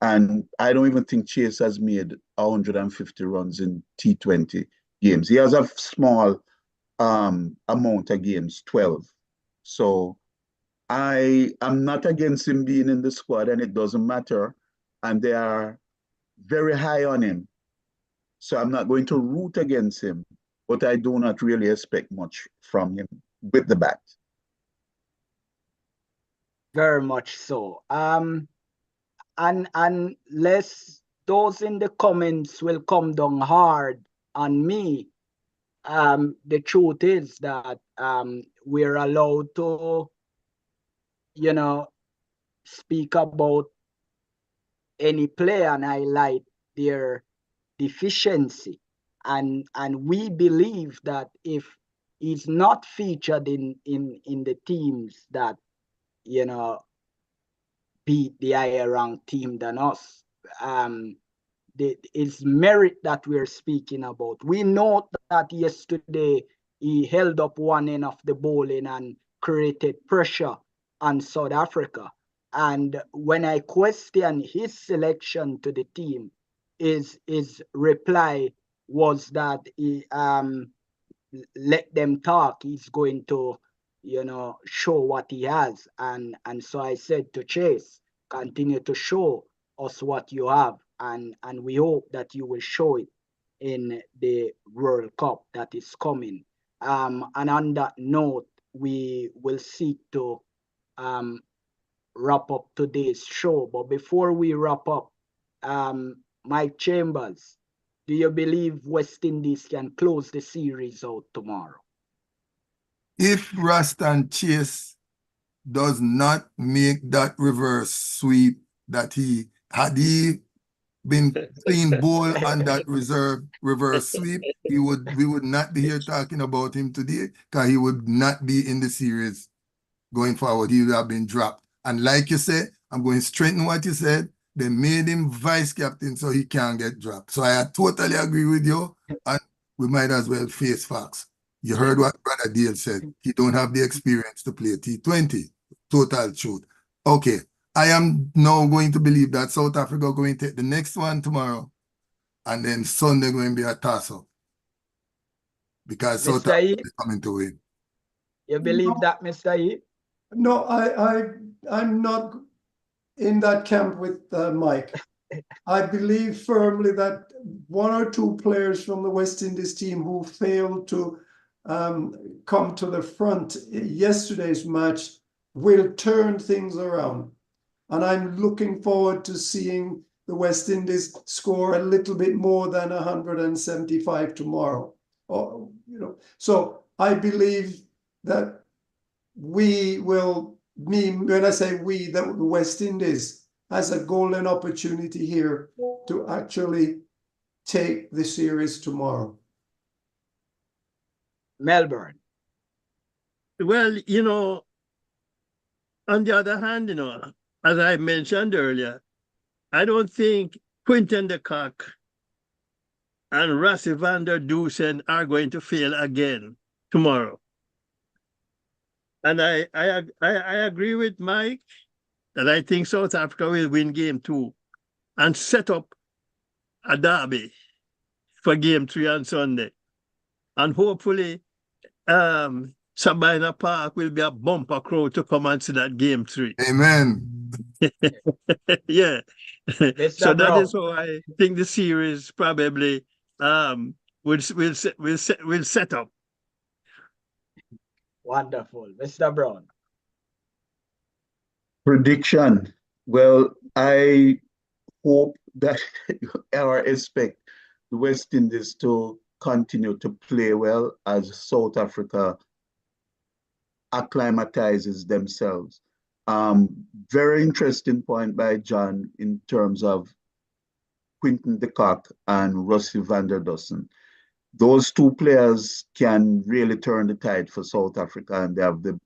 And I don't even think Chase has made 150 runs in T20 games. He has a small amount of games, 12. So I am not against him being in the squad, and it doesn't matter. And they are very high on him. So I'm not going to root against him, but I do not really expect much from him with the bat. Very much so. And unless those in the comments will come down hard on me, the truth is that we're allowed to, speak about any player and highlight their deficiency. And we believe that if he's not featured in the teams that, beat the higher ranked team than us, it's merit that we're speaking about. We know that yesterday he held up one end of the bowling and created pressure on South Africa. And when I question his selection to the team, his reply was that he let them talk. He's going to, show what he has. And so I said to Chase, continue to show us what you have, and we hope that you will show it in the World Cup that is coming. And on that note, we will seek to wrap up today's show. But before we wrap up, Mike Chambers, do you believe West Indies can close the series out tomorrow? if Rastan Chase does not make that reverse sweep that he been clean ball on that reverse sweep, we would not be here talking about him today because he would not be in the series going forward. He would have been dropped. And like you said, I'm going to strengthen what you said. They made him vice captain so he can't get dropped. So I totally agree with you. And we might as well face facts. You heard what Brother Dale said. He don't have the experience to play T20. Total truth. Okay. I am now going to believe that South Africa going to take the next one tomorrow. And then Sunday going to be a toss-up. Because South Mr. Africa E, is coming to win. you believe that, Mr. E? No, I'm not in that camp with Mike. I believe firmly that one or two players from the West Indies team who failed to come to the front yesterday's match will turn things around. And I'm looking forward to seeing the West Indies score a little bit more than 175 tomorrow. Or, so I believe that when I say we, that the West Indies has a golden opportunity here to actually take the series tomorrow. Melbourne. Well, on the other hand, as I mentioned earlier, I don't think Quinton de Kock and Rassi van der Dusen are going to fail again tomorrow. And I agree with Mike that I think South Africa will win game 2 and set up a derby for game 3 on Sunday. And hopefully Sabina Park will be a bumper crowd to come and see that game 3. Amen. Yeah. So that Brown. is how I think the series probably will set up. Wonderful. Mr. Brown. Prediction. Well, I hope that or expect the West Indies to continue to play well as South Africa acclimatizes themselves. Very interesting point by John in terms of Quinton de Kock and Rassi van der Dusen. Those two players can really turn the tide for South Africa, and they have the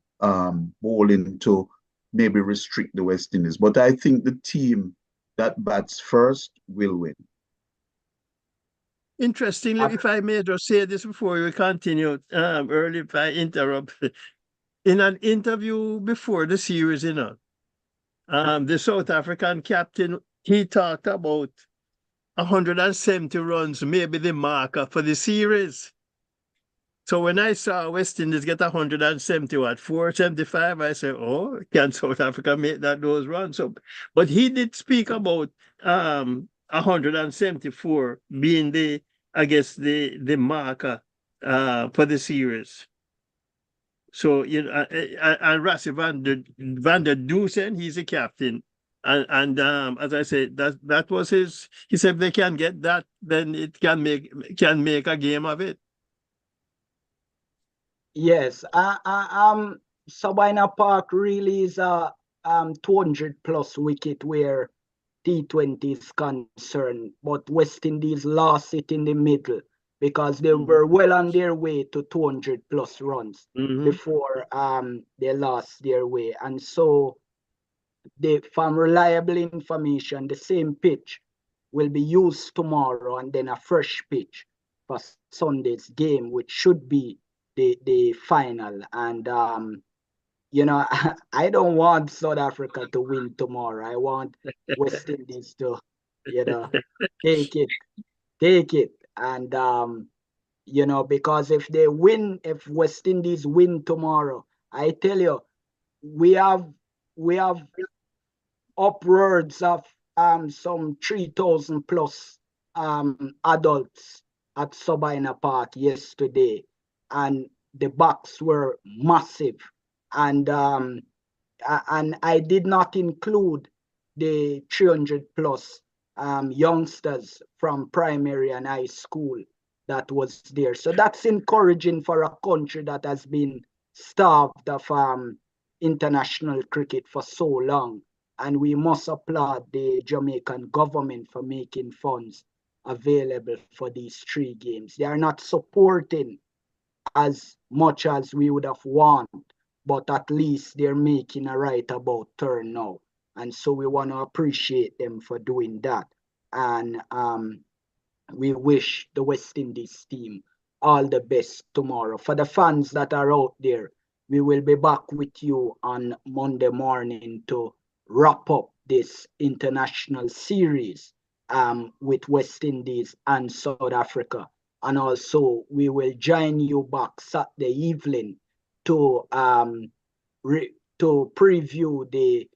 bowling to maybe restrict the West Indies. But I think the team that bats first will win. Interestingly, if I may just say this before we continue, early if I interrupt, in an interview before the series, the South African captain, he talked about 170 runs, maybe the marker for the series. So when I saw West Indies get 170, 475, I said, oh, can South Africa make those runs? So, but he did speak about 174 being the marker for the series. So, and Rassi van der Dusen, he's the captain. And as I said, that was his. He said if they can get that, then it can make a game of it. Yes, Sabina Park really is a 200 plus wicket where T20 is concerned, but West Indies lost it in the middle because they were well on their way to 200 plus runs before they lost their way. And so from reliable information, the same pitch will be used tomorrow and then a fresh pitch for Sunday's game, which should be the final. And I don't want South Africa to win tomorrow. I want West Indies to, take it. And because if West Indies win tomorrow, I tell you, we have upwards of some 3,000 plus adults at Sabina Park yesterday, and the backs were massive, and I did not include the 300 plus youngsters from primary and high school that was there. So that's encouraging for a country that has been starved of international cricket for so long, and we must applaud the Jamaican government for making funds available for these 3 games. They are not supporting as much as we would have wanted, but at least they're making a right about turn now. And so we want to appreciate them for doing that. And we wish the West Indies team all the best tomorrow. For the fans that are out there, we will be back with you on Monday morning to wrap up this international series with West Indies and South Africa. And also, we will join you back Saturday evening to to preview the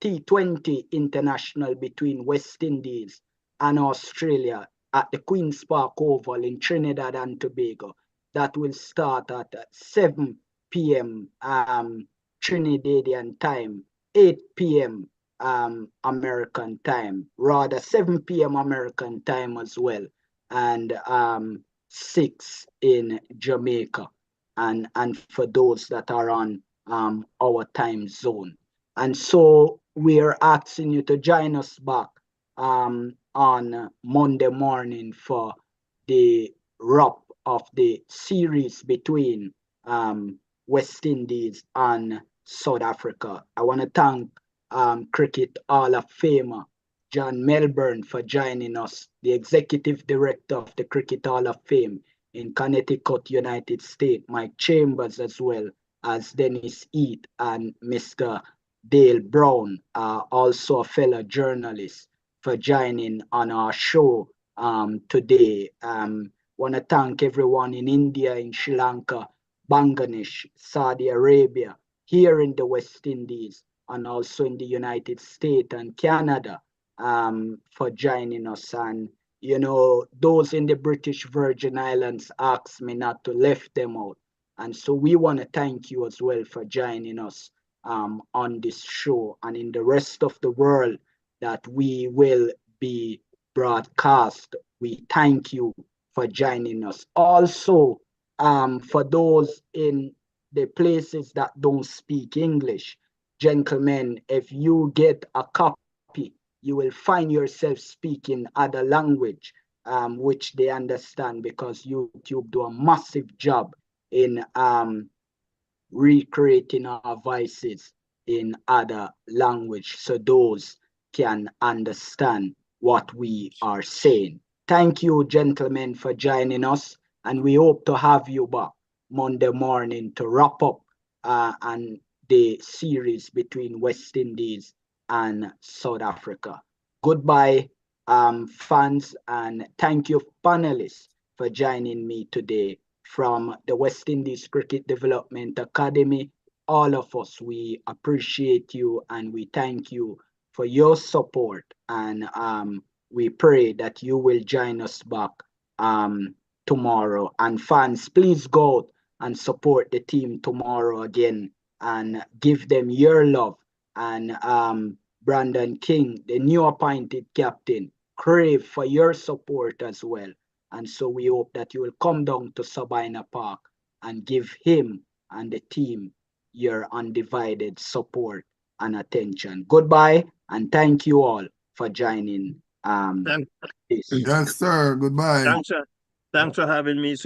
T20 international between West Indies and Australia at the Queen's Park Oval in Trinidad and Tobago. That will start at 7 p.m. Trinidadian time, 8 p.m. American time, rather 7 p.m. American time as well, and 6 in Jamaica, and for those that are on our time zone. And so we're asking you to join us back on Monday morning for the wrap of the series between West Indies and South Africa. I want to thank Cricket Hall of Famer John Melbourne for joining us, the Executive Director of the Cricket Hall of Fame in Connecticut, United States, Mike Chambers, as well as Dennis Heath and Mr. Dale Brown, also a fellow journalist, for joining on our show today. Want to thank everyone in India, in Sri Lanka, Bangladesh, Saudi Arabia, here in the West Indies, and also in the United States and Canada for joining us. And, you know, those in the British Virgin Islands asked me not to left them out. And so we want to thank you as well for joining us on this show and in the rest of the world that we will be broadcast. We thank you for joining us. Also, for those in the places that don't speak English, gentlemen, if you get a copy, you will find yourself speaking other language, which they understand, because YouTube do a massive job in recreating our voices in other language so those can understand what we are saying. Thank you, gentlemen, for joining us, and we hope to have you back Monday morning to wrap up and the series between West Indies and South Africa. Goodbye, fans, and thank you, panelists, for joining me today from the West Indies Cricket Development Academy. All of us, we appreciate you and we thank you for your support. And we pray that you will join us back tomorrow. And fans, please go out and support the team tomorrow again and give them your love. And Brandon King, the new appointed captain, crave for your support as well. And so we hope that you will come down to Sabina Park and give him and the team your undivided support and attention. Goodbye, and thank you all for joining this. Yes, sir. Goodbye. Thanks for having me, sir.